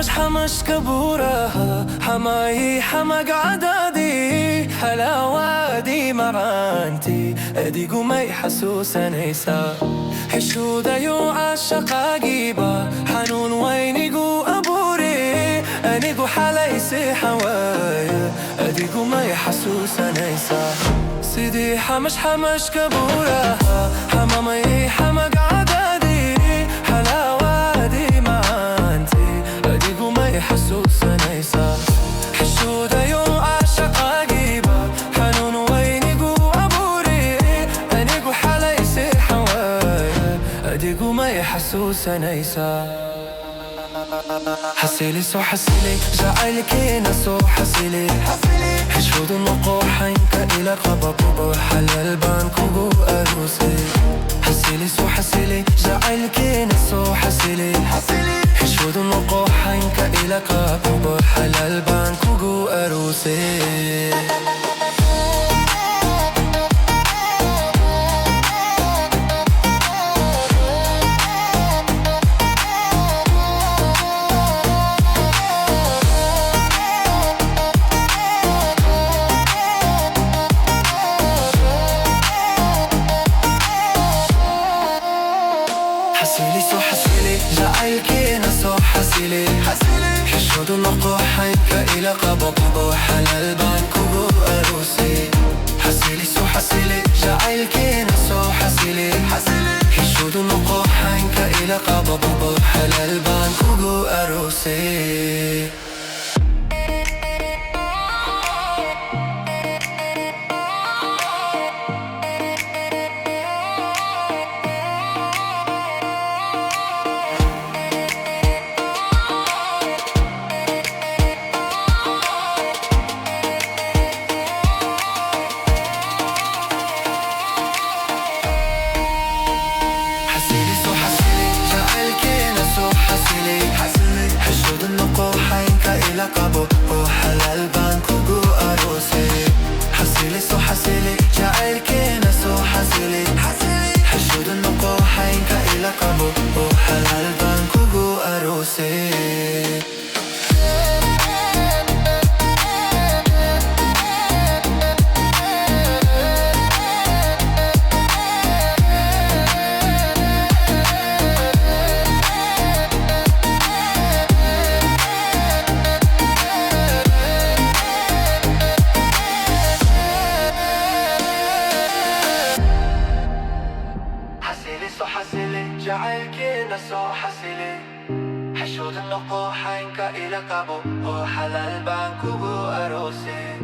حمش كبورها حماي حمق عدادي هلا وادي مرانتي ادي قمي حسوسا نيسا حشودة يو عاشق عقيبة حنون وينيقو أبوري أنيقو حلايسي حوايا ادي قمي حسوسا نيسا سيدي حمش كبورها حمامي حمق عدادي هلا وادي مرانتي ادي قمي حسوسا نيسا حشودة يو عاشق عقيبة حنون وينيقو أبوري أنيقو حلايسي حوايا ادي قمي حسوسا نيسا حسيلي سو حسيلي جعلك نسو حسيلي حشود النقوح حينك إلى قبب حلال بانكو أروسي حسيلي سو حسيلي جعلك نسو حسيلي حشود النقوح حينك إلى قبب حلال بانكو أروسي حسيلي سو حسيلي جعلك نسو حسيلي حشود النقوح حينك إلى قبب حلال بانكو أروسي حسيلي سو حسيلي جعلك نسو حسيلي حشود النقوح حينك إلى قبب حلال بانكو أروسي حشود النقوح حينك إلى قبو حلال بانكو أروسي حسيلي سو حسيلي جعلك نسو حسيلي حشود النقوح حينك إلى قبو حلال بانكو أروسي حسيلي جعلك نسو حسيلي حشود النقوح حينك إلى قبو حلال بانكو أروسي